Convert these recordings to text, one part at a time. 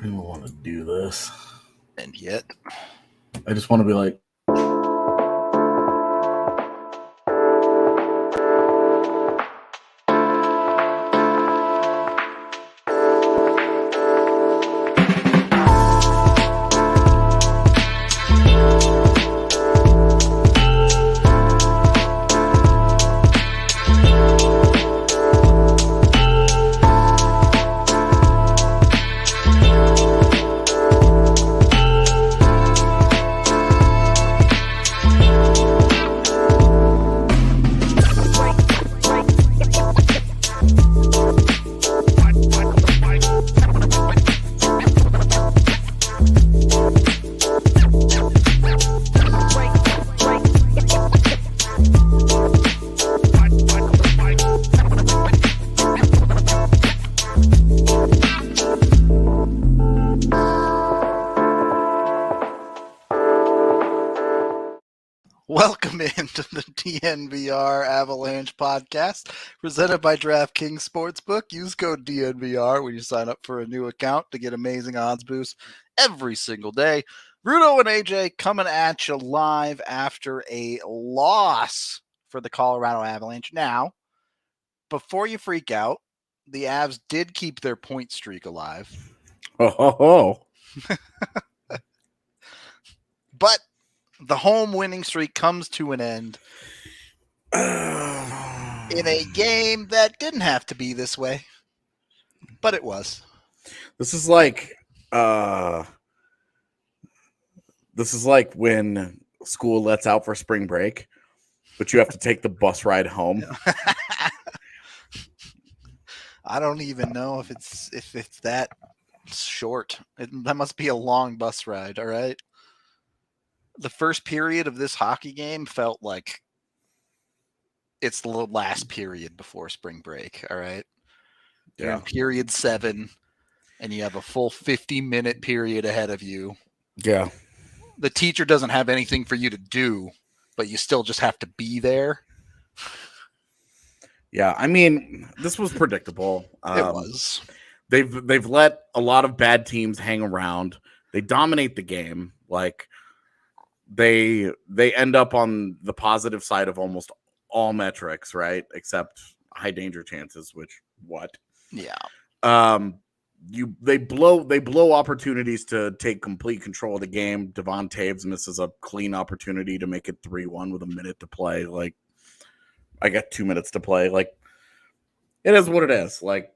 don't even want to do this. And yet, I just want to be like, welcome into the DNVR Avalanche podcast presented by DraftKings Sportsbook. Use code DNVR when you sign up for a new account to get amazing odds boosts every single day. Rudo and AJ coming at you live after a loss for the Colorado Avalanche. Now, before you freak out, the Avs did keep their point streak alive. But the home winning streak comes to an end in a game that didn't have to be this way, but it was. This is like when school lets out for spring break, but you have to take the bus ride home. I don't even know if it's that short. That must be a long bus ride. All right. The first period of this hockey game felt like it's the last period before spring break. All right. Yeah. You're in period 7 and you have a full 50-minute period ahead of you. Yeah. The teacher doesn't have anything for you to do, but you still just have to be there. Yeah. I mean, this was predictable. It was. They've let a lot of bad teams hang around. They dominate the game. Like, they end up on the positive side of almost all metrics, right? Except high danger chances, which what? Yeah. They blow opportunities to take complete control of the game. Devon Taves misses a clean opportunity to make it 3-1 with a minute to play. Like, I got 2 minutes to play. Like, it is what it is. Like,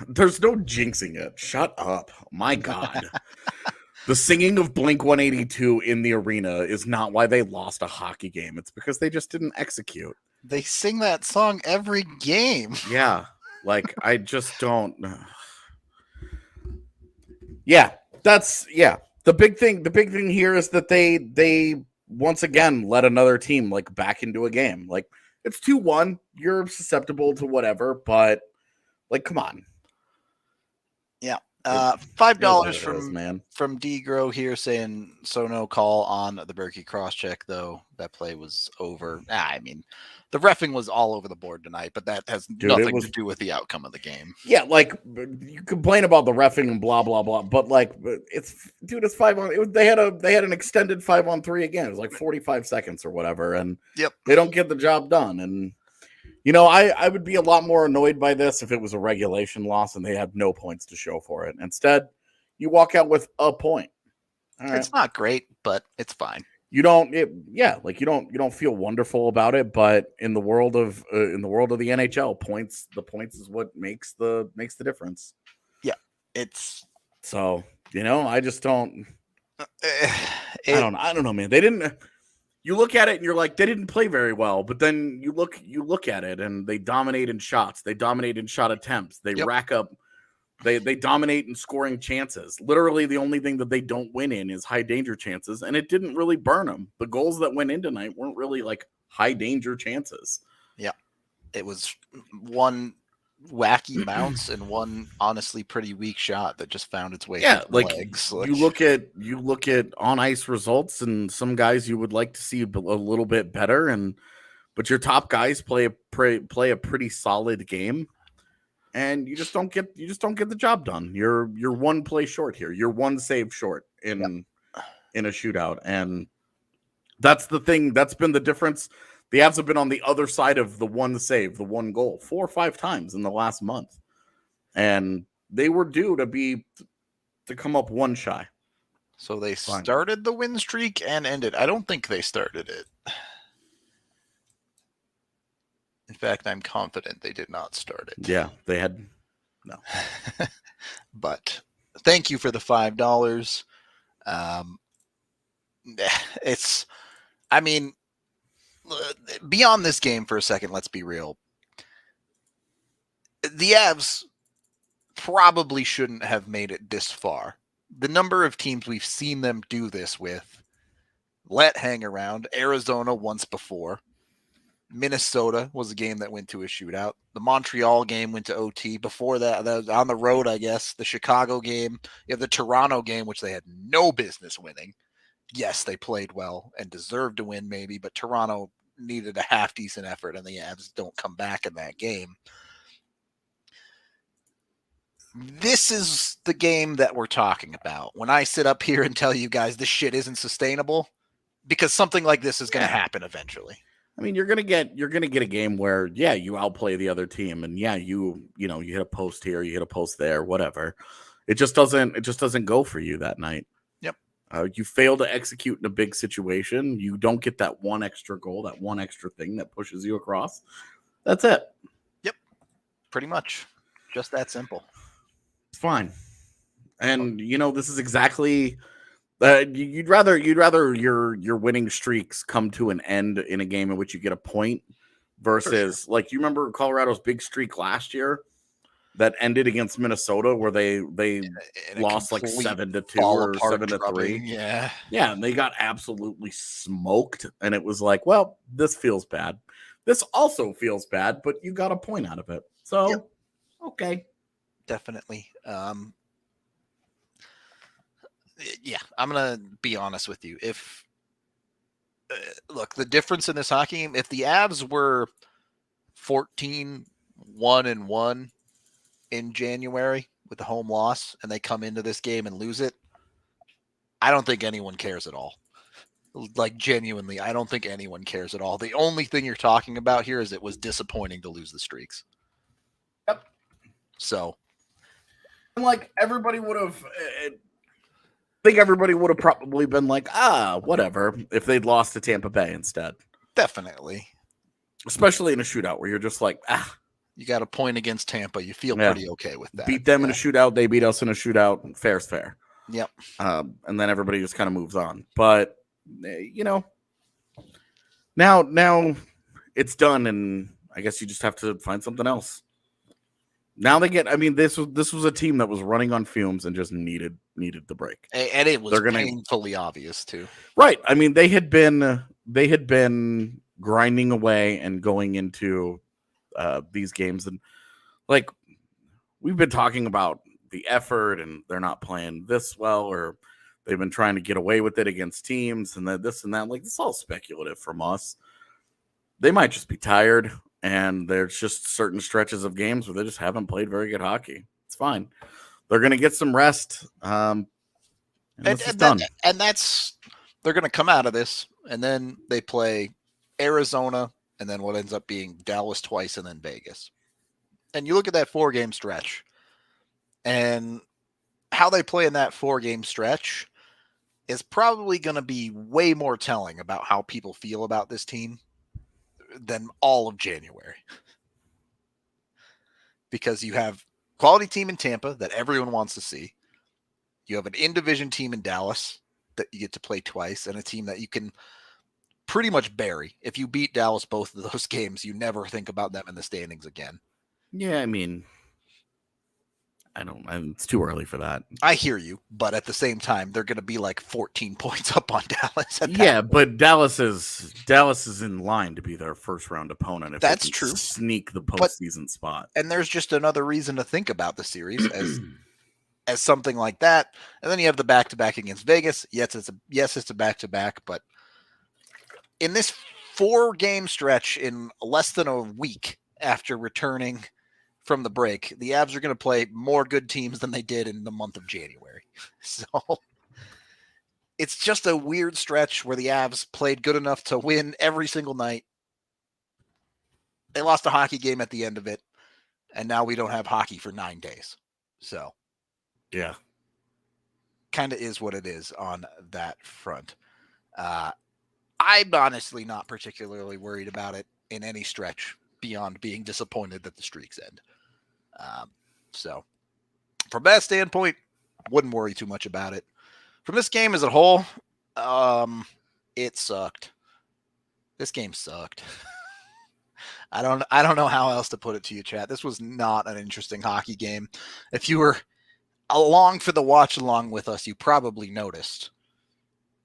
there's no jinxing it. Shut up. My God. The singing of Blink-182 in the arena is not why they lost a hockey game. It's because they just didn't execute. They sing that song every game. Yeah. Like, I just don't. Yeah. The big thing here is that they once again let another team like back into a game. Like, it's 2-1. You're susceptible to whatever, but like, come on. Yeah. $5 from D Grow here saying so no call on the Berkey cross check though. That play was over. I mean, the reffing was all over the board tonight, but that has nothing to do with the outcome of the game. Yeah, like you complain about the reffing and blah blah blah, but like it's 5-on. They had an extended 5-on-3 again. It was like 45 seconds or whatever, and they don't get the job done. And you know, I would be a lot more annoyed by this if it was a regulation loss and they had no points to show for it. Instead, you walk out with a point. All right. It's not great, but it's fine. You don't feel wonderful about it, but in the world of the NHL, the points is what makes the difference. Yeah, it's so I just don't. I don't know, man. They didn't. You look at it and you're like, they didn't play very well. But then you look at it and they dominate in shots. They dominate in shot attempts. They rack up. They dominate in scoring chances. Literally, the only thing that they don't win in is high danger chances, and it didn't really burn them. The goals that went in tonight weren't really like high danger chances. Yeah, it was one wacky bounce and one honestly pretty weak shot that just found its way through the legs. You look at on ice results, and some guys you would like to see a little bit better, but your top guys play a pretty solid game. and you just don't get the job done. You're one play short here. You're one save short in a shootout, and that's the thing. That's been the difference. The Avs have been on the other side of the one save, the one goal, 4 or 5 times in the last month, and they were due to come up one shy. So they started the win streak and ended. I don't think they started it. In fact, I'm confident they did not start it. Yeah, they had no. But thank you for the $5. Beyond this game for a second, let's be real. The Avs probably shouldn't have made it this far. The number of teams we've seen them do this with, let hang around. Arizona once before. Minnesota was a game that went to a shootout. The Montreal game went to OT. Before that was on the road, I guess. The Chicago game. You have the Toronto game, which they had no business winning. Yes, they played well and deserved to win maybe, but Toronto needed a half-decent effort, and the Avs don't come back in that game. This is the game that we're talking about. When I sit up here and tell you guys this shit isn't sustainable, because something like this is going to happen eventually. I mean, you're gonna get a game where you outplay the other team, and you hit a post here, you hit a post there, whatever. It just doesn't go for you that night. Yep. You fail to execute in a big situation. You don't get that one extra goal, that one extra thing that pushes you across. That's it. Yep. Pretty much. Just that simple. It's fine. And this is exactly. You'd rather your winning streaks come to an end in a game in which you get a point versus like you remember Colorado's big streak last year that ended against Minnesota where they lost like 7-2 or 7-3. Yeah, and they got absolutely smoked, and it was like, well, this feels bad. This also feels bad, but you got a point out of it. So, okay, definitely. Yeah, I'm going to be honest with you. If look, the difference in this hockey game, if the Avs were 14-1-1 in January with the home loss and they come into this game and lose it, I don't think anyone cares at all. Like, genuinely, I don't think anyone cares at all. The only thing you're talking about here is it was disappointing to lose the streaks. Yep. So, like, everybody would have... I think everybody would have probably been like, whatever, if they'd lost to Tampa Bay instead. Definitely. Especially in a shootout where you're just like, you got a point against Tampa. You feel pretty okay with that. Beat them in a shootout. They beat us in a shootout. Fair's fair. Yep. And then everybody just kind of moves on. But, now it's done, and I guess you just have to find something else. Now they get. I mean, this was a team that was running on fumes and just needed the break, and it was painfully obvious too. Right. I mean, they had been grinding away and going into these games, and like we've been talking about the effort, and they're not playing this well, or they've been trying to get away with it against teams, and then this and that. Like, it's all speculative from us. They might just be tired. And there's just certain stretches of games where they just haven't played very good hockey. It's fine. They're going to get some rest. And done. And that's they're going to come out of this, and then they play Arizona, and then what ends up being Dallas twice, and then Vegas. And you look at that 4-game stretch, and how they play in that 4-game stretch is probably going to be way more telling about how people feel about this team than all of January. Because you have quality team in Tampa that everyone wants to see. You have an in-division team in Dallas that you get to play twice, and a team that you can pretty much bury. If you beat Dallas both of those games, you never think about them in the standings again. Yeah, I mean, it's too early for that. I hear you, but at the same time, they're going to be like 14 points up on Dallas. But Dallas is in line to be their first round opponent. If that's true. Sneak the postseason spot. And there's just another reason to think about the series as something like that. And then you have the back-to-back against Vegas. Yes, it's a back-to-back, but in this 4-game stretch in less than a week after returning from the break, the Avs are going to play more good teams than they did in the month of January. So it's just a weird stretch where the Avs played good enough to win every single night. They lost a hockey game at the end of it, and now we don't have hockey for 9 days. So, yeah, kind of is what it is on that front. I'm honestly not particularly worried about it in any stretch beyond being disappointed that the streaks end. So, from that standpoint, wouldn't worry too much about it. From this game as a whole, it sucked. This game sucked. I don't know how else to put it to you, chat. This was not an interesting hockey game. If you were along for the watch along with us, you probably noticed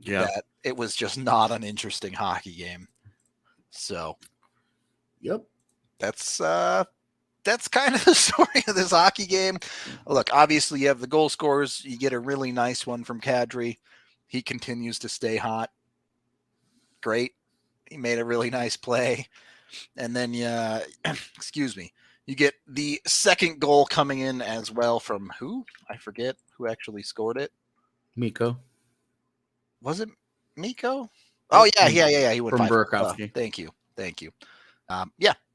that it was just not an interesting hockey game. So, yep, that's kind of the story of this hockey game. Look, obviously you have the goal scorers. You get a really nice one from Kadri. He continues to stay hot. Great. He made a really nice play. And then, excuse me, you get the second goal coming in as well from who? I forget who actually scored it. Mikko. Was it Mikko? Oh, yeah. He went from 5. Burakovsky. Thank you.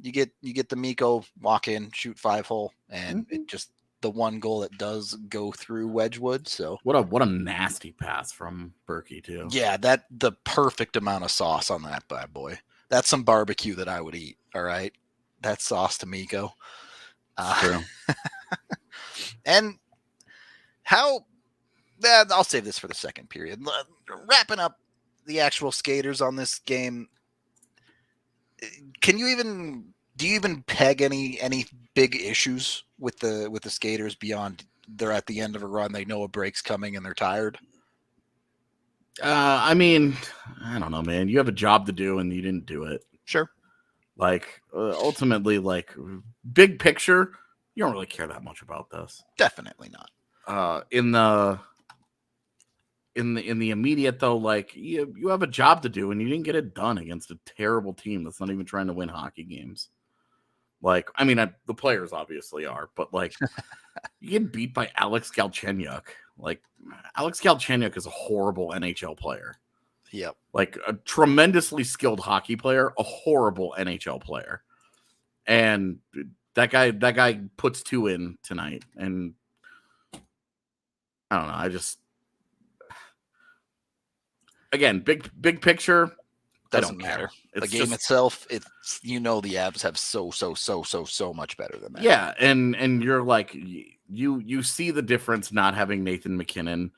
You get the Mikko walk in, shoot 5-hole, and it just the one goal that does go through Wedgwood. So what a nasty pass from Berkey too. Yeah, that the perfect amount of sauce on that bad boy. That's some barbecue that I would eat. All right, that's sauce to Mikko. True. And how? I'll save this for the second period. Wrapping up the actual skaters on this game. Do you even peg any big issues with the skaters beyond they're at the end of a run, they know a break's coming and they're tired? I mean, I don't know, man. You have a job to do and you didn't do it. Sure. Like ultimately, like big picture, you don't really care that much about this. Definitely not. In the immediate though, like you have a job to do and you didn't get it done against a terrible team that's not even trying to win hockey games. Like, I mean, the players obviously are, but like you get beat by Alex Galchenyuk. Like Alex Galchenyuk is a horrible NHL player. Yep. Like a tremendously skilled hockey player, a horrible NHL player. And that guy puts 2 in tonight. And I don't know. Again, big picture doesn't matter. The game itself, it's the Avs have so much better than that. Yeah, and you're like you see the difference not having Nathan MacKinnon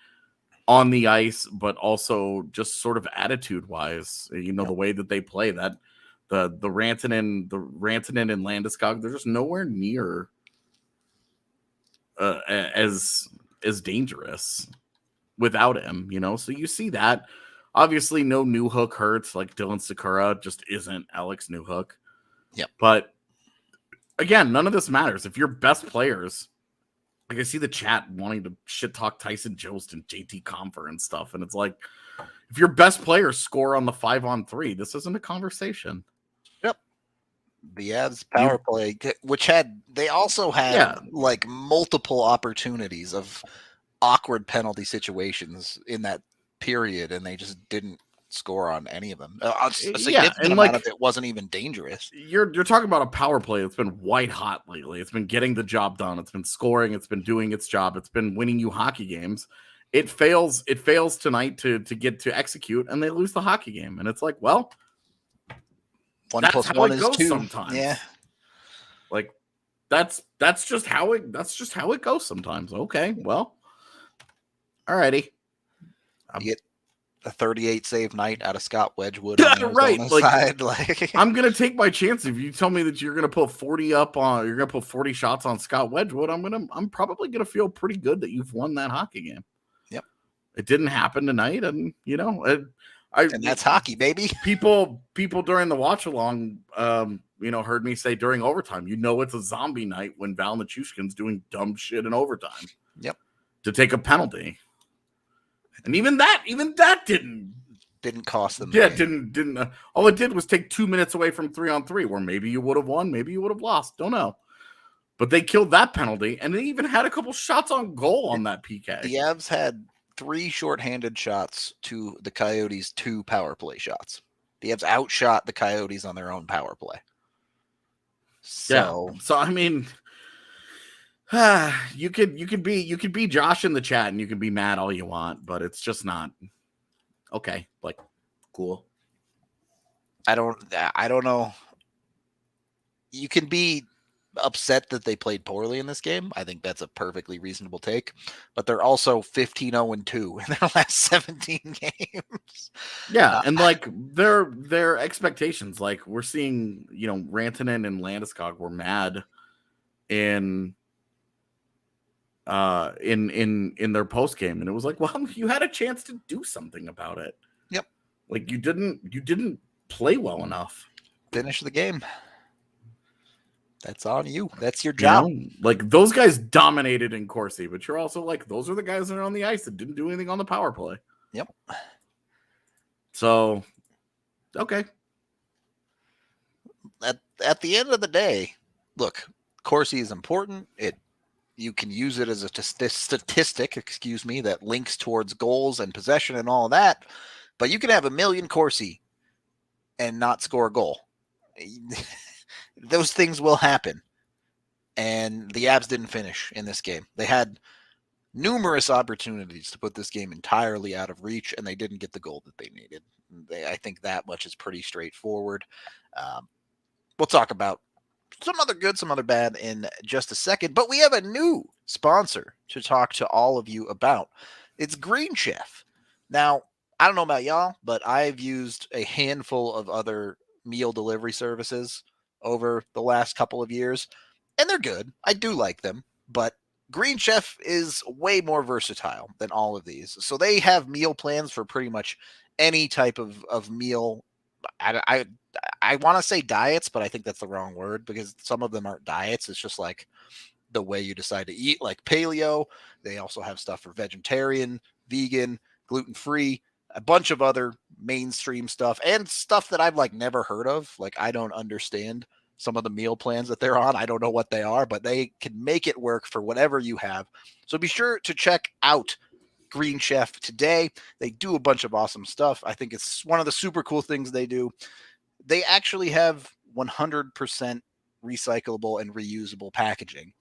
on the ice, but also just sort of attitude wise, the way that they play, that the Rantanen and Landeskog, they're just nowhere near as dangerous without him, So you see that. Obviously, no Newhook hurts. Like Dylan Sakura just isn't Alex Newhook. Yep. But again, none of this matters. If your best players, like I see the chat wanting to shit talk Tyson Jost and JT Compher and stuff, and it's like, if your best players score on the 5-on-3, this isn't a conversation. Yep. The Avs power play, which they also had like multiple opportunities of awkward penalty situations in that period, and they just didn't score on any of them. A significant amount of it wasn't even dangerous. You're talking about a power play that's been white hot lately. It's been getting the job done. It's been scoring. It's been doing its job. It's been winning you hockey games. It fails tonight to get to execute, and they lose the hockey game. And it's like, well, 1 + 1 is 2 sometimes. Yeah, like that's just how it goes sometimes. Okay, well, alrighty. You get a 38 save night out of Scott Wedgwood. Right. Side. I'm going to take my chance. If you tell me that you're going to put 40 up on, you're going to put 40 shots on Scott Wedgwood, I'm probably going to feel pretty good that you've won that hockey game. Yep. It didn't happen tonight. And and that's hockey, baby. People during the watch along, heard me say during overtime, it's a zombie night when Val Nichushkin's doing dumb shit in overtime. Yep. To take a penalty. And even that didn't cost them. Yeah, didn't. All it did was take 2 minutes away from 3-on-3, where maybe you would have won, maybe you would have lost. Don't know. But they killed that penalty, and they even had a couple shots on goal on that PK. The Avs had 3 shorthanded shots to the Coyotes' 2 power play shots. The Avs outshot the Coyotes on their own power play. So I mean, you could be Josh in the chat and you can be mad all you want, but it's just not okay. Like, cool. I don't know. You can be upset that they played poorly in this game. I think that's a perfectly reasonable take, but they're also 15-0-2 in their last 17 games. Yeah, and like their expectations, like we're seeing, Rantanen and Landeskog were mad in their post game, and it was like, well, you had a chance to do something about it. Yep. Like you didn't play well enough. Finish the game. That's on you. That's your job. Like those guys dominated in Corsi, but you're also like, those are the guys that are on the ice that didn't do anything on the power play. Yep. So, okay. At the end of the day, look, Corsi is important. You can use it as a statistic, that links towards goals and possession and all that. But you can have 1 million Corsi and not score a goal. Those things will happen. And the Avs didn't finish in this game. They had numerous opportunities to put this game entirely out of reach, and they didn't get the goal that they needed. I think that much is pretty straightforward. We'll talk about some other good, some other bad in just a second, but we have a new sponsor to talk to all of you about. It's Green Chef. Now, I don't know about y'all, but I've used a handful of other meal delivery services over the last couple of years, and they're good. I do like them, but Green Chef is way more versatile than all of these. So they have meal plans for pretty much any type of meal. I want to say diets, but I think that's the wrong word because some of them aren't diets. It's just like the way you decide to eat, like paleo. They also have stuff for vegetarian, vegan, gluten-free, a bunch of other mainstream stuff and stuff that I've never heard of. Like, I don't understand some of the meal plans that they're on. I don't know what they are, but they can make it work for whatever you have. So be sure to check out Green Chef today. They do a bunch of awesome stuff. I think it's one of the super cool things they do. They actually have 100% recyclable and reusable packaging.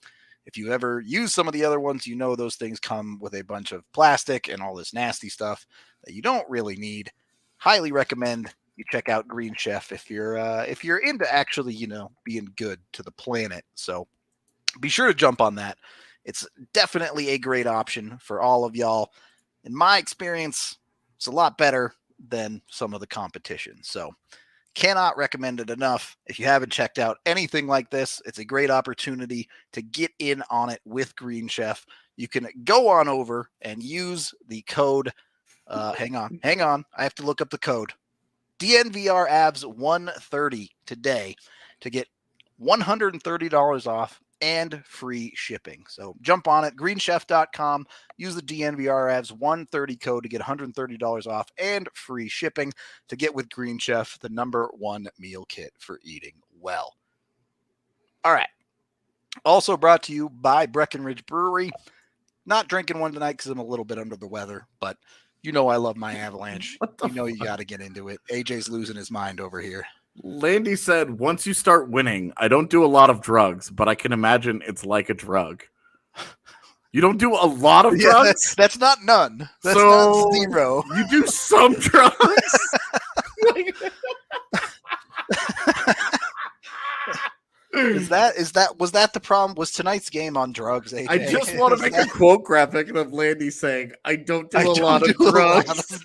If you ever use some of the other ones, those things come with a bunch of plastic and all this nasty stuff that you don't really need. Highly recommend you check out Green Chef if you're into actually, being good to the planet. So be sure to jump on that. It's definitely a great option for all of y'all. In my experience, it's a lot better than some of the competition. So cannot recommend it enough. If you haven't checked out anything like this, it's a great opportunity to get in on it with Green Chef. You can go on over and use the code. Hang on. I have to look up the code. DNVR Avs 130 today to get $130 off and free shipping. So jump on it, greenchef.com. Use the DNVR Avs 130 code to get $130 off and free shipping to get with Green Chef, the #1 meal kit for eating well. All right. Also brought to you by Breckenridge Brewery. Not drinking one tonight because I'm a little bit under the weather, but I love my Avalanche. You got to get into it. AJ's losing his mind over here. Landy said, once you start winning, I don't do a lot of drugs, but I can imagine it's like a drug. You don't do a lot of drugs? That's not none. That's not zero. You do some drugs? Was that the problem? Was tonight's game on drugs, AJ? I just want to make a quote graphic of Landy saying, I don't do a lot of drugs.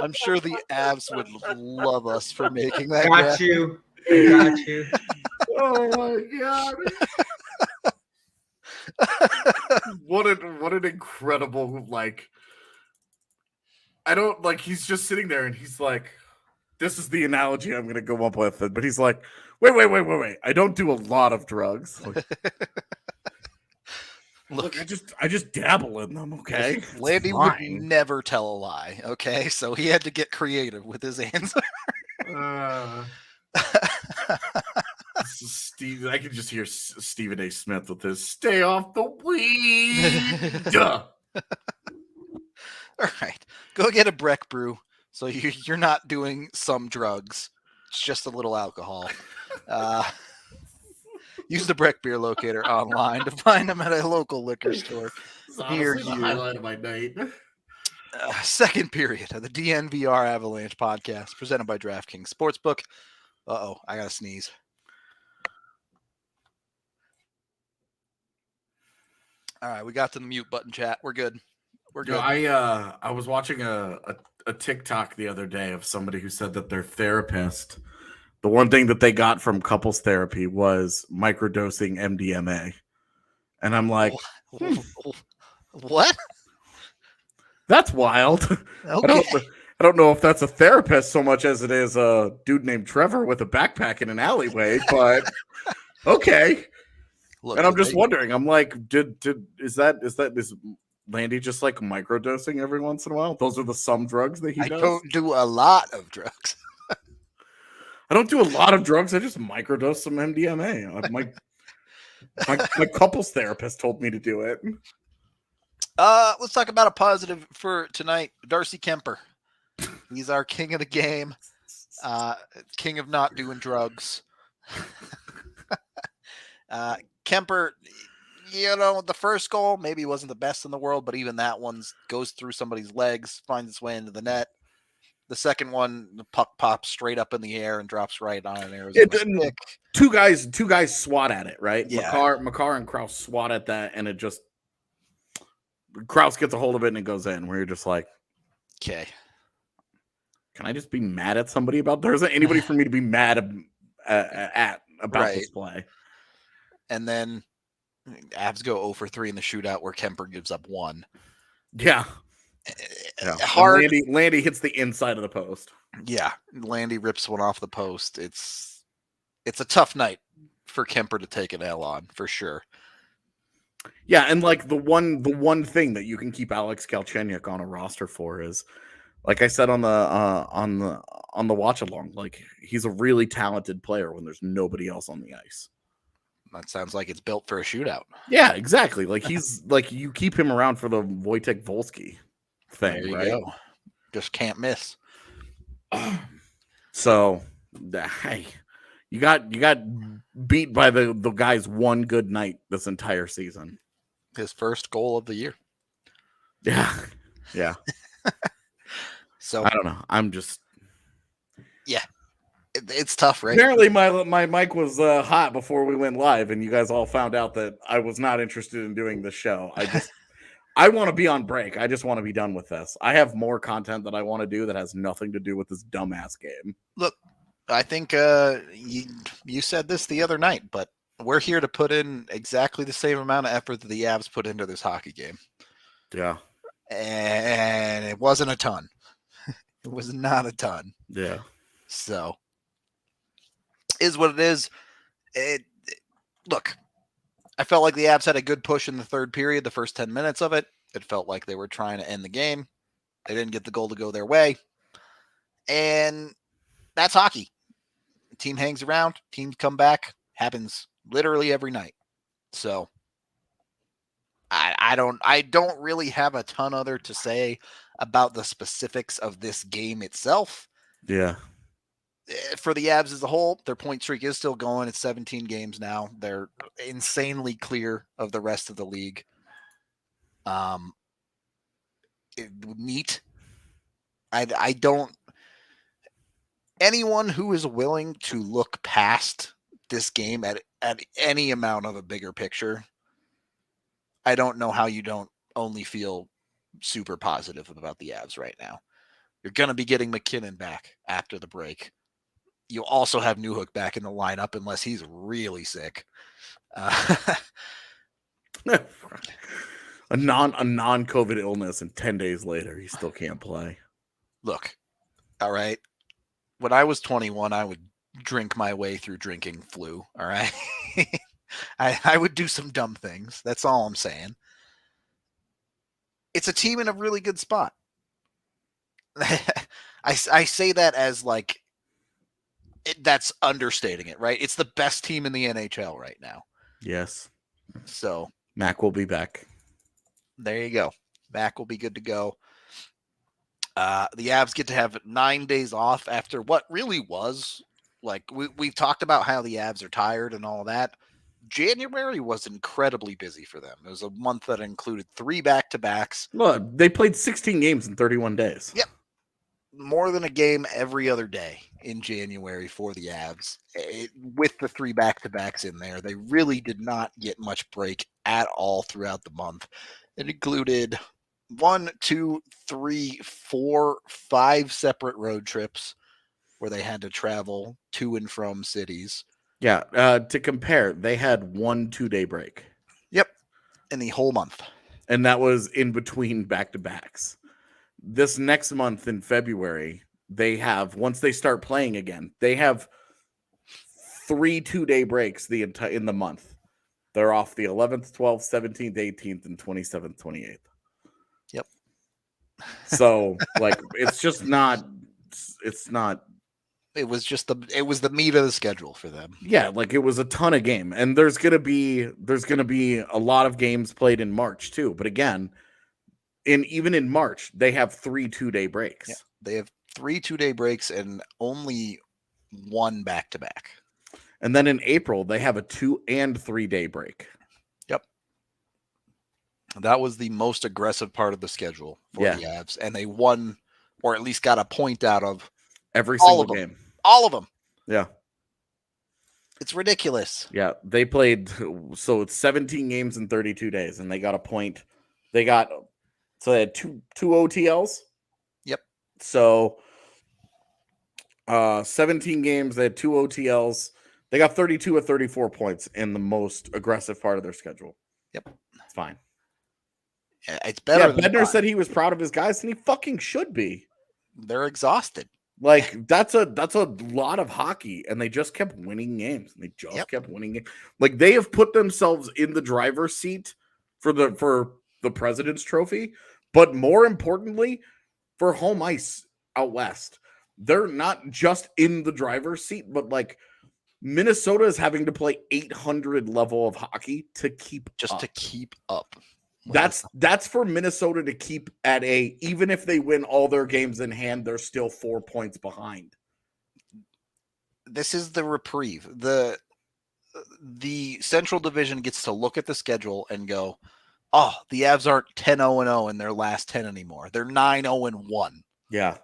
I'm sure the Avs would love us for making that. Got you. Got you. Oh my god. What an incredible, he's just sitting there and he's like, this is the analogy I'm going to go up with. But he's like, wait. I don't do a lot of drugs. Look, I just dabble in them, okay? Landy would never tell a lie, okay? So he had to get creative with his answer. This is I could just hear Stephen A. Smith with his "Stay off the weed." All right, go get a Breck brew. So you're not doing some drugs. It's just a little alcohol. Use the Breck beer locator online to find them at a local liquor store near Honestly, the you. highlight of my night. Second period of the DNVR Avalanche podcast presented by DraftKings Sportsbook. I gotta sneeze. All right, we got to the mute button, chat. We're good. We're good. I was watching a TikTok the other day of somebody who said that their therapist, the one thing that they got from couples therapy was microdosing MDMA, and I'm like, what? That's wild. Okay. I don't know if that's a therapist so much as it is a dude named Trevor with a backpack in an alleyway, but okay. Look, and I'm just wondering. I'm like, is Landy just like microdosing every once in a while? Those are the some drugs that he does. I don't do a lot of drugs. I don't do a lot of drugs. I just microdose some MDMA. My couples therapist told me to do it. Let's talk about a positive for tonight. Darcy KUEMPER. He's our king of the game. King of not doing drugs. KUEMPER, the first goal maybe wasn't the best in the world, but even that one goes through somebody's legs, finds its way into the net. The second one, the puck pops straight up in the air and drops right on an Arizona stick. Two guys swat at it, right? Yeah. Makar and Kraus swat at that, and it just Kraus gets a hold of it and it goes in. Where you're just like, okay, can I just be mad at somebody about? There isn't anybody for me to be mad at about this play. And then Avs go 0-for-3 in the shootout where KUEMPER gives up one. Yeah. Hard. Landy hits the inside of the post. Yeah, Landy rips one off the post. It's a tough night for KUEMPER to take an L on, for sure. Yeah, and like the one thing that you can keep Alex Galchenyuk on a roster for is, like I said on the watch along, like he's a really talented player when there's nobody else on the ice. That sounds like it's built for a shootout. Yeah, exactly. Like he's like you keep him around for the Wojtek Wolski thing, there you right? go. Just can't miss. So, hey, you got beat by the guy's one good night this entire season. His first goal of the year. Yeah. So I don't know. I'm just it's tough, right? Apparently, my mic was hot before we went live, and you guys all found out that I was not interested in doing the show. I want to be on break. I just want to be done with this. I have more content that I want to do that has nothing to do with this dumbass game. Look, I think you said this the other night, but we're here to put in exactly the same amount of effort that the Avs put into this hockey game. Yeah. And it wasn't a ton. It was not a ton. Yeah. So, is what it is. Look, I felt like the Avs had a good push in the third period, the first 10 minutes of it. It felt like they were trying to end the game. They didn't get the goal to go their way. And that's hockey. The team hangs around, teams come back. Happens literally every night. So I don't really have a ton other to say about the specifics of this game itself. Yeah. For the Avs as a whole, their point streak is still going. It's 17 games now. They're insanely clear of the rest of the league. Neat. I don't. Anyone who is willing to look past this game at any amount of a bigger picture, I don't know how you don't only feel super positive about the Avs right now. You're going to be getting McKinnon back after the break. You'll also have Newhook back in the lineup unless he's really sick. A non-COVID illness, and 10 days later, he still can't play. Look, all right. When I was 21, I would drink my way through drinking flu. All right. I would do some dumb things. That's all I'm saying. It's a team in a really good spot. I say that as like That's understating it, right? It's the best team in the NHL right now. Yes. So Mac will be back. there you go. Mac will be good to go. The Avs get to have 9 days off after what really was like we've talked about how the Avs are tired and all that. January was incredibly busy for them. It was a month that included 3 back-to-backs. Well, they played 16 games in 31 days. Yep. More than a game every other day in January for the Avs. With the 3 back-to-backs in there, they really did not get much break at all throughout the month. It included 1, 2, 3, 4, 5 separate road trips where they had to travel to and from cities. Yeah. To compare, they had 1 2-day break. Yep. In the whole month. And that was in between back-to-backs. This next month in February, they have, once they start playing again, they have 3 2-day breaks in the month. They're off the 11th, 12th, 17th, 18th, and 27th, 28th. Yep. So, like, it's not. It was the meat of the schedule for them. Yeah, like it was a ton of game, and there's gonna be a lot of games played in March too. But again, even in March, they have 3 2-day breaks. Yeah, they have 3 2-day breaks and only 1 back-to-back. And then in April, they have a 2 and 3-day break. Yep. That was the most aggressive part of the schedule for the Avs. And they won, or at least got a point out of every single game. All of them. Yeah. It's ridiculous. Yeah. They played, so it's 17 games in 32 days, and they got a point. They had two OTLs. Yep. So 17 games, they had 2 OTLs. They got 32 or 34 points in the most aggressive part of their schedule. Yep. It's fine. It's better. Yeah, Bednar said he was proud of his guys, and he fucking should be. They're exhausted. Like, that's a lot of hockey, and they just kept winning games. And they just kept winning games. Like, they have put themselves in the driver's seat for the President's Trophy, but more importantly, for home ice out west. They're not just in the driver's seat, but like Minnesota is having to play 800 level of hockey to keep up. That's for Minnesota to keep at even if they win all their games in hand, they're still 4 points behind. This is the reprieve. The Central Division gets to look at the schedule and go, oh, the Avs aren't 10-0-0 in their last 10 anymore. They're 9-0-1. Yeah.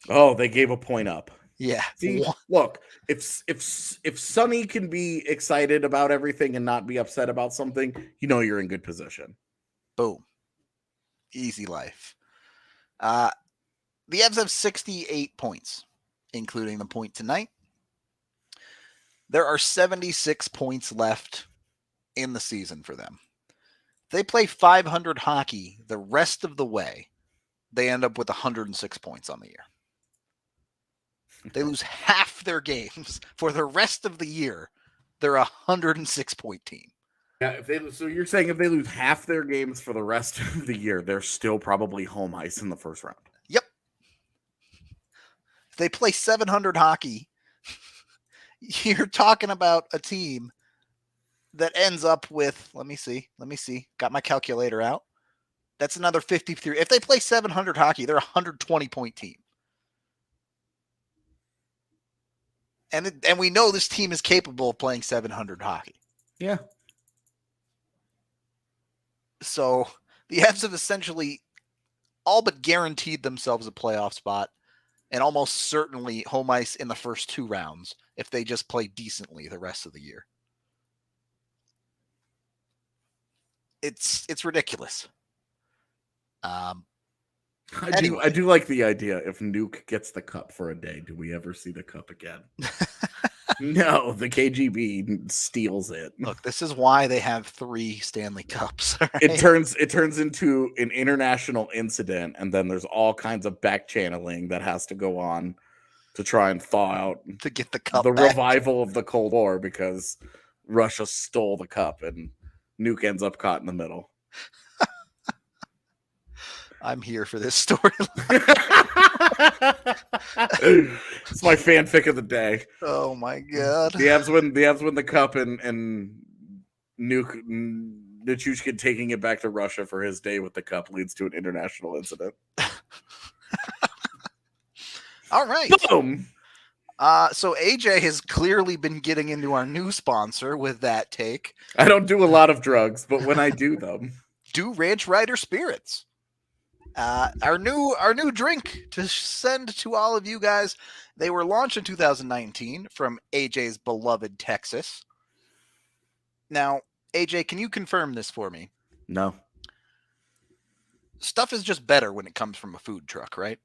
Oh, they gave a point up. Yeah. See, look, if Sonny can be excited about everything and not be upset about something, you know you're in good position. Boom. Easy life. The Avs have 68 points, including the point tonight. There are 76 points left in the season for them. If they play 500 hockey the rest of the way, they end up with 106 points on the year. They lose half their games for the rest of the year. They're a 106-point team. Yeah, so you're saying if they lose half their games for the rest of the year, they're still probably home ice in the first round. Yep. If they play 700 hockey, you're talking about a team that ends up with, let me see. Got my calculator out. That's another 53. If they play 700 hockey, they're a 120-point team. And we know this team is capable of playing 700 hockey. Yeah. So the Avs have essentially all but guaranteed themselves a playoff spot and almost certainly home ice in the first 2 rounds if they just play decently the rest of the year. It's ridiculous. I do like the idea. If Nuke gets the cup for a day, do we ever see the cup again? No, the KGB steals it. Look, this is why they have 3 Stanley Cups. Right? It turns into an international incident, and then there's all kinds of back channeling that has to go on to try and thaw out to get the cup. The revival of the Cold War because Russia stole the cup, and Nuke ends up caught in the middle. I'm here for this story. It's my fanfic of the day. Oh my god. The Avs win the cup and Nichushkin taking it back to Russia for his day with the cup leads to an international incident. All right. Boom. So AJ has clearly been getting into our new sponsor with that take. I don't do a lot of drugs, but when I do them, do Ranch Rider Spirits. Our new drink to send to all of you guys. They were launched in 2019 from AJ's beloved Texas. Now, AJ, can you confirm this for me? No. Stuff is just better when it comes from a food truck, right?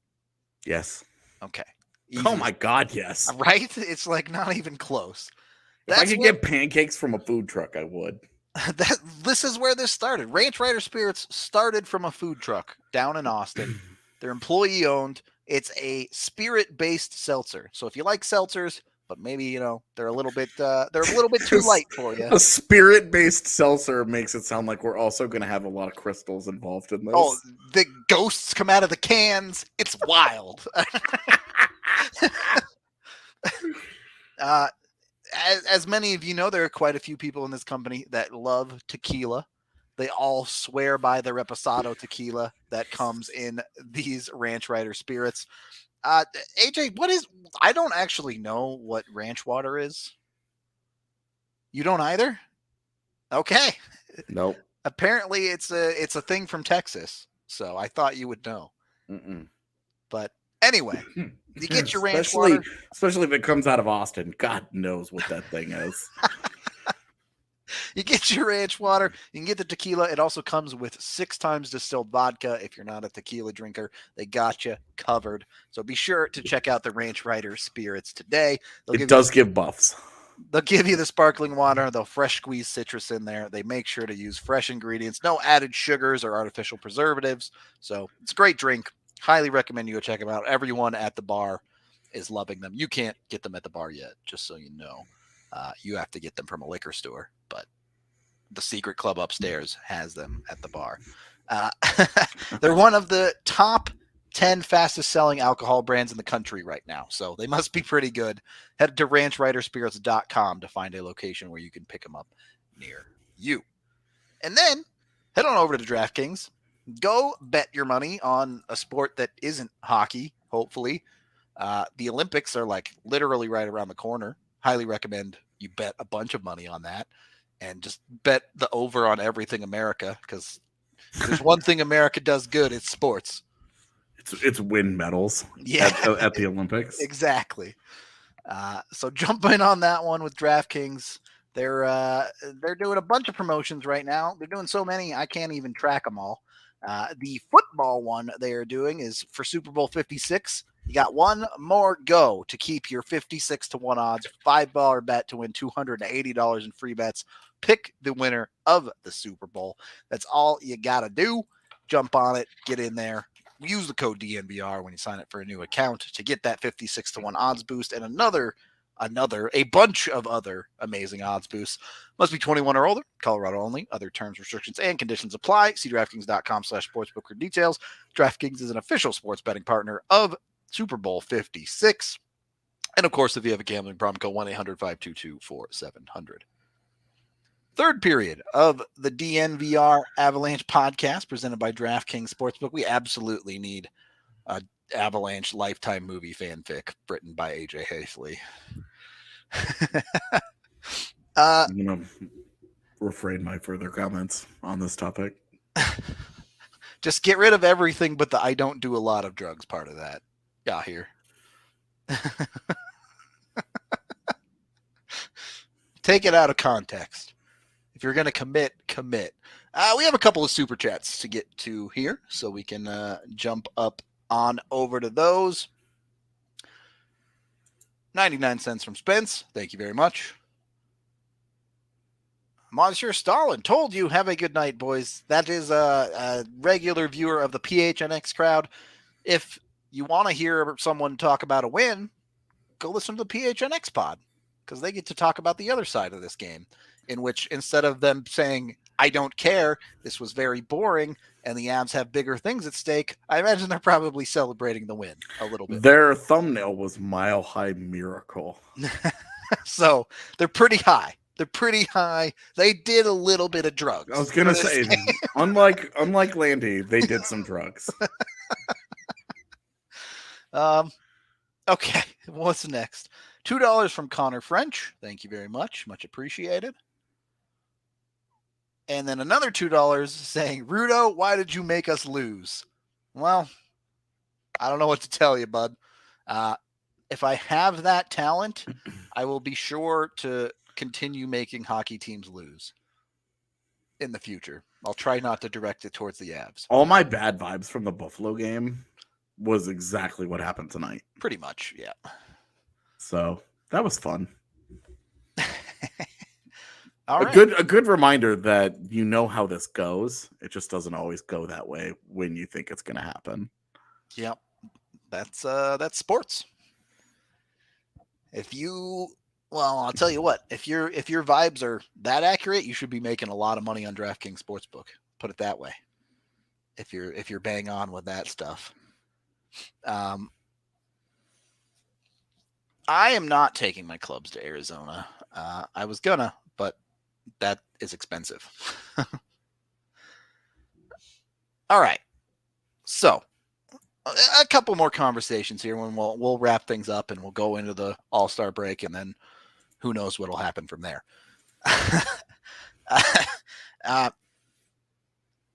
Yes. Okay. Easy. Oh my God, yes. Right? It's like not even close. If I could get pancakes from a food truck, I would. This is where this started. Ranch Rider Spirits started from a food truck down in Austin. They're employee owned. It's a spirit-based seltzer. So if you like seltzers, but maybe they're a little bit too light for you. A spirit-based seltzer makes it sound like we're also going to have a lot of crystals involved in this. Oh, the ghosts come out of the cans. It's wild. As many of you know, there are quite a few people in this company that love tequila. They all swear by the Reposado tequila that comes in these Ranch Rider Spirits. AJ, I don't actually know what ranch water is. You don't either? Okay. Nope. Apparently it's a thing from Texas, so I thought you would know. Mm-mm. But anyway, you get your ranch water. Especially if it comes out of Austin. God knows what that thing is. You get your ranch water. You can get the tequila. It also comes with 6 times distilled vodka. If you're not a tequila drinker, they got you covered. So be sure to check out the Ranch Rider Spirits today. It does give buffs. They'll give you the sparkling water. They'll fresh squeeze citrus in there. They make sure to use fresh ingredients, no added sugars or artificial preservatives. So it's a great drink. Highly recommend you go check them out. Everyone at the bar is loving them. You can't get them at the bar yet, just so you know. You have to get them from a liquor store, but the secret club upstairs has them at the bar. They're one of the top 10 fastest selling alcohol brands in the country right now, so they must be pretty good. Head to ranchriderspirits.com to find a location where you can pick them up near you. And then head on over to DraftKings. Go bet your money on a sport that isn't hockey, hopefully. The Olympics are like literally right around the corner. Highly recommend you bet a bunch of money on that and just bet the over on everything America, because there's one thing America does good, it's sports. It's win medals at the Olympics. Exactly. So jump in on that one with DraftKings. They're doing a bunch of promotions right now. They're doing so many, I can't even track them all. The football one they are doing is for Super Bowl 56. You got one more go to keep your 56-1 odds, $5 bet to win $280 in free bets. Pick the winner of the Super Bowl. That's all you got to do. Jump on it, get in there. Use the code DNVR when you sign up for a new account to get that 56-1 odds boost and a bunch of other amazing odds boosts. Must be 21 or older, Colorado only. Other terms, restrictions, and conditions apply. See DraftKings.com/sportsbook for details. DraftKings is an official sports betting partner of Super Bowl 56. And of course, if you have a gambling problem, call 1-800-522-4700. Third period of the DNVR Avalanche podcast presented by DraftKings Sportsbook. We absolutely need a Avalanche Lifetime movie fanfic written by AJ Hafley. I'm going to refrain my further comments on this topic. Just get rid of everything but the I don't do a lot of drugs part of that. Yeah, here. Take it out of context. If you're going to commit. We have a couple of super chats to get to here, so we can jump up on over to those. 99 cents from Spence. Thank you very much. Monsieur Stalin told you, have a good night, boys. That is a regular viewer of the PHNX crowd. If you want to hear someone talk about a win, go listen to the PHNX pod, because they get to talk about the other side of this game, in which instead of them saying, I don't care. This was very boring, and the Avs have bigger things at stake. I imagine they're probably celebrating the win a little bit. Their thumbnail was Mile High Miracle. So they're pretty high. They're pretty high. They did a little bit of drugs. I was gonna say, unlike Landy, they did some drugs. Okay, what's next? $2 from Connor French. Thank you very much. Much appreciated. And then another $2 saying, Rudo, why did you make us lose? Well, I don't know what to tell you, bud. If I have that talent, I will be sure to continue making hockey teams lose in the future. I'll try not to direct it towards the Avs. All my bad vibes from the Buffalo game was exactly what happened tonight. Pretty much, yeah. So that was fun. All right. A good reminder that you know how this goes. It just doesn't always go that way when you think it's going to happen. Yep. That's sports. I'll tell you what, if your vibes are that accurate, you should be making a lot of money on DraftKings Sportsbook. Put it that way. If you're bang on with that stuff. I am not taking my clubs to Arizona. I was gonna, but that is expensive. All right. So a couple more conversations here when we'll wrap things up and we'll go into the All-Star break, and then who knows what'll happen from there.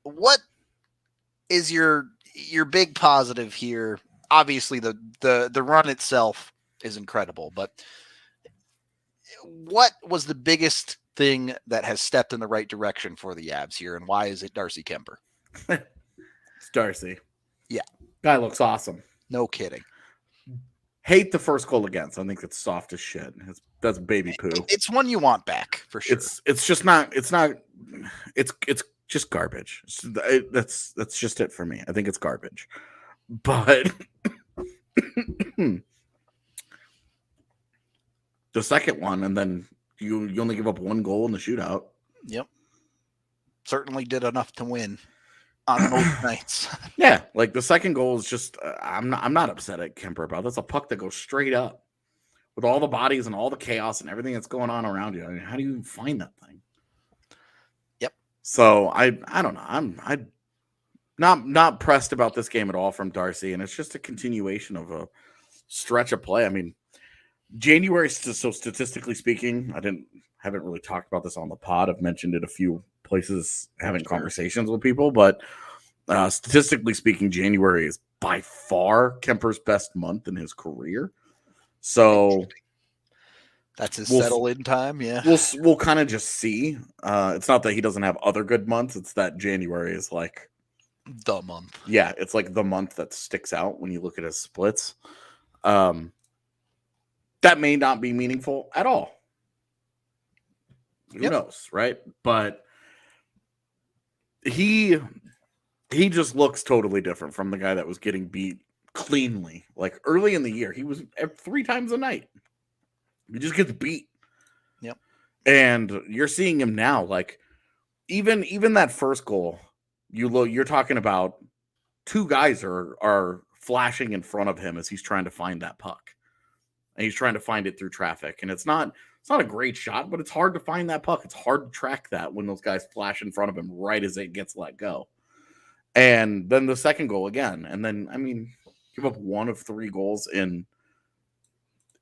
What is your big positive here? Obviously the run itself is incredible, but what was the biggest thing that has stepped in the right direction for the Avs here, and why is it Darcy Kuemper? It's Darcy. Yeah. Guy looks awesome. No kidding. Hate the first goal against. I think it's soft as shit. That's baby poo. It's one you want back for sure. It's just not. It's just garbage. That's just it for me. I think it's garbage. But the second one, and then you only give up one goal in the shootout. Yep. Certainly did enough to win on most nights. Yeah, like the second goal is just I'm not upset at Kuemper about. That's a puck that goes straight up with all the bodies and all the chaos and everything that's going on around you. I mean, how do you find that thing? Yep. So I don't know. I'm not pressed about this game at all from Darcy, and it's just a continuation of a stretch of play. I mean, January, so statistically speaking, haven't really talked about this on the pod. I've mentioned it a few places having conversations with people, but statistically speaking, January is by far Kuemper's best month in his career. So that's his settle-in time. Yeah, we'll kind of just see. It's not that he doesn't have other good months; it's that January is like the month. Yeah, it's like the month that sticks out when you look at his splits. That may not be meaningful at all. Who knows, right? But he just looks totally different from the guy that was getting beat cleanly. Like early in the year, he was 3 times a night. He just gets beat. Yep. And you're seeing him now. Like even that first goal, you're talking about 2 guys are flashing in front of him as he's trying to find that puck. And he's trying to find it through traffic. And it's not a great shot, but it's hard to find that puck. It's hard to track that when those guys flash in front of him right as it gets let go. And then the second goal again. And then, I mean, give up 1 of 3 goals in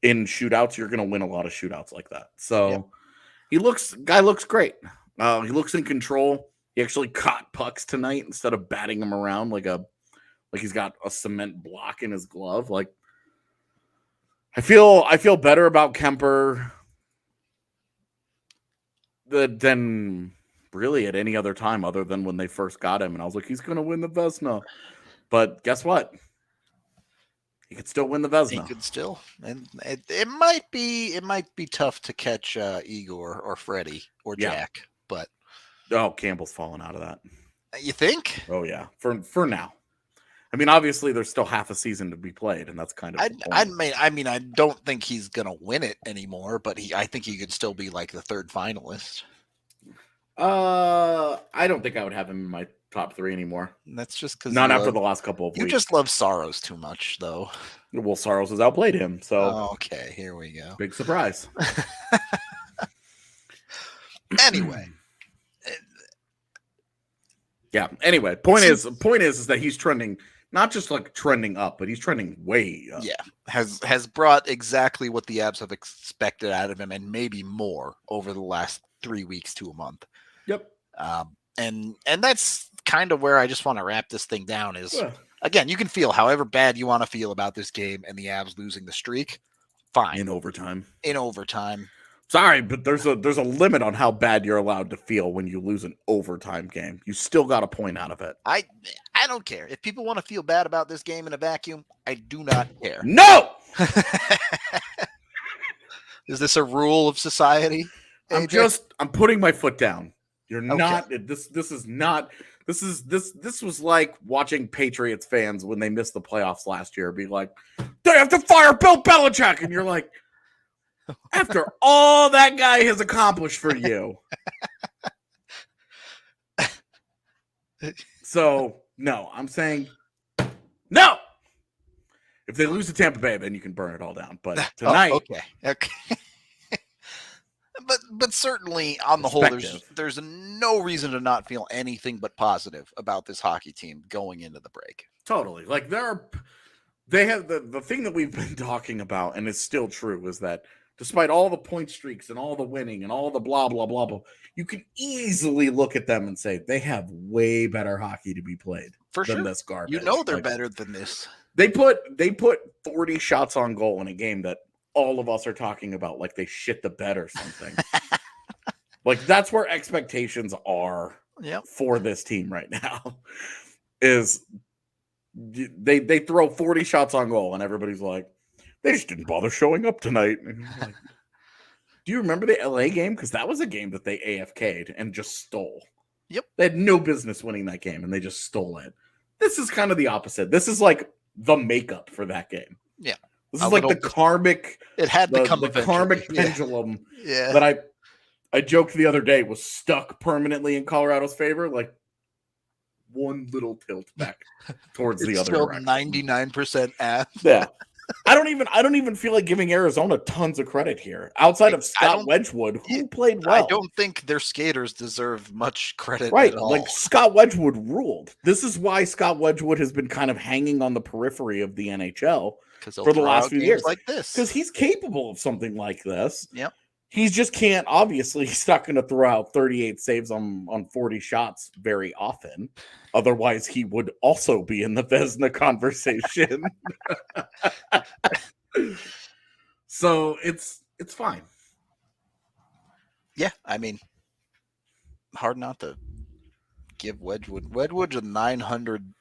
shootouts. You're going to win a lot of shootouts like that. So guy looks great. He looks in control. He actually caught pucks tonight instead of batting them around like he's got a cement block in his glove. Like, I feel better about Kuemper than really at any other time other than when they first got him. And I was like, he's going to win the Vezina. But guess what? He could still win the Vezina. He could still. And it might be tough to catch Igor or Freddie or Jack. But Campbell's falling out of that. You think? Oh, yeah. For now. I mean, obviously, there's still half a season to be played, and that's kind of. I mean, I don't think he's gonna win it anymore, but I think he could still be like the 3rd finalist. I I don't think I would have him in my top 3 anymore. That's just because not after the last couple of you weeks. just love Saros too much, though. Well, Saros has outplayed him, so okay, here we go. big surprise. Anyway. Yeah. Anyway, point is that he's trending, not just like trending up, but he's trending way up. Yeah, has brought exactly what the Avs have expected out of him, and maybe more over the last 3 weeks to a month. Yep. And that's kind of where I just want to wrap this thing down. Is again, you can feel however bad you want to feel about this game and the Avs losing the streak. Fine. In overtime. Sorry, but there's a limit on how bad you're allowed to feel when you lose an overtime game. You still got a point out of it. I don't care. If people want to feel bad about this game in a vacuum, I do not care. No! Is this a rule of society? AJ? I'm putting my foot down. You're Okay. not this was like watching Patriots fans when they missed the playoffs last year be like, they have to fire Bill Belichick, and you're like, after all that guy has accomplished for you. So, no, I'm saying no. If they lose to Tampa Bay, then you can burn it all down. But tonight, okay. But certainly on the whole, there's no reason to not feel anything but positive about this hockey team going into the break. Totally. Like they have the thing that we've been talking about, and it's still true, is that despite all the point streaks and all the winning and all the blah, blah, blah, blah, you can easily look at them and say they have way better hockey to be played than this garbage. You know they're better than this. They put 40 shots on goal in a game that all of us are talking about like they shit the bed or something. Like that's where expectations are for this team right now. Is they throw 40 shots on goal and everybody's like, they just didn't bother showing up tonight. And like, do you remember the LA game? Because that was a game that they AFK'd and just stole. Yep. They had no business winning that game and they just stole it. This is kind of the opposite. This is like the makeup for that game. Yeah. This is like the karmic. It had to come the karmic pendulum that I joked the other day was stuck permanently in Colorado's favor. Like one little tilt back towards the other still direction. 99% ass. Yeah. I don't even feel like giving Arizona tons of credit here. Outside of Scott Wedgwood, who played well. I don't think their skaters deserve much credit right. at all. Like Scott Wedgwood ruled. This is why Scott Wedgwood has been kind of hanging on the periphery of the NHL for the last few years. Like this. Because he's capable of something like this. Yep. He just can't, obviously, he's not going to throw out 38 saves on 40 shots very often. Otherwise, he would also be in the Vezina conversation. So it's fine. Yeah, I mean, hard not to give Wedgwood. Wedgwood's a 900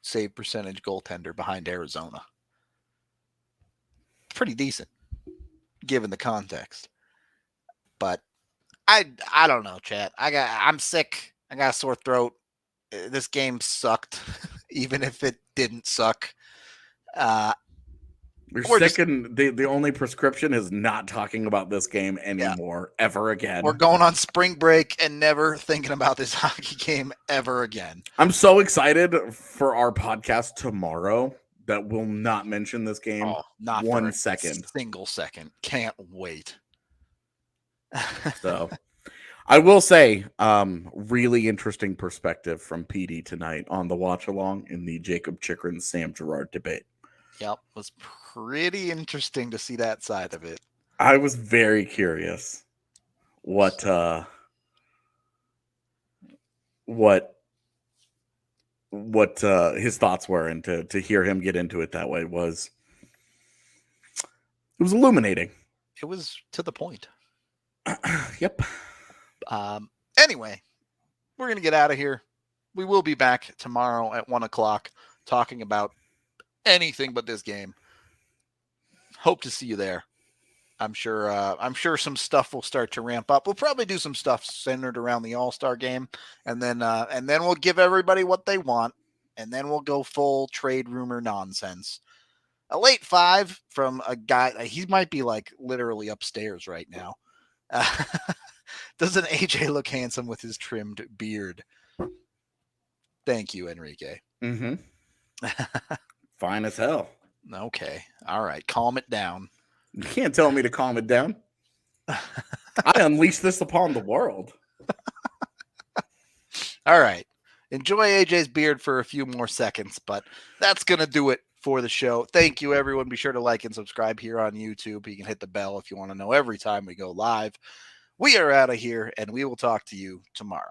save percentage goaltender behind Arizona. Pretty decent, given the context. But I don't know, chat. I'm sick. I got a sore throat. This game sucked, even if it didn't suck. You're sick, and the only prescription is not talking about this game anymore, ever again. We're going on spring break and never thinking about this hockey game ever again. I'm so excited for our podcast tomorrow that we'll not mention this game. Oh, not 1 for second. Single second. Can't wait. So I will say, really interesting perspective from PD tonight on the watch along in the Jacob Chychrun Sam Girard debate. Yep, it was pretty interesting to see that side of it. I was very curious what his thoughts were, and to hear him get into it that way was illuminating. It was to the point. Yep. Anyway, we're going to get out of here. We will be back tomorrow at 1:00 talking about anything but this game. Hope to see you there. I'm sure some stuff will start to ramp up. We'll probably do some stuff centered around the All-Star game, and then we'll give everybody what they want, and then we'll go full trade rumor nonsense. A late 5 from a guy. He might be like literally upstairs right now. Doesn't AJ look handsome with his trimmed beard? Thank you, Enrique. Mm-hmm. Fine as hell. Okay. All right. Calm it down. You can't tell me to calm it down. I unleash this upon the world. All right. Enjoy AJ's beard for a few more seconds, but that's going to do it for the show. Thank you, everyone. Be sure to like and subscribe here on YouTube. You can hit the bell if you want to know every time we go live. We are out of here, and we will talk to you tomorrow.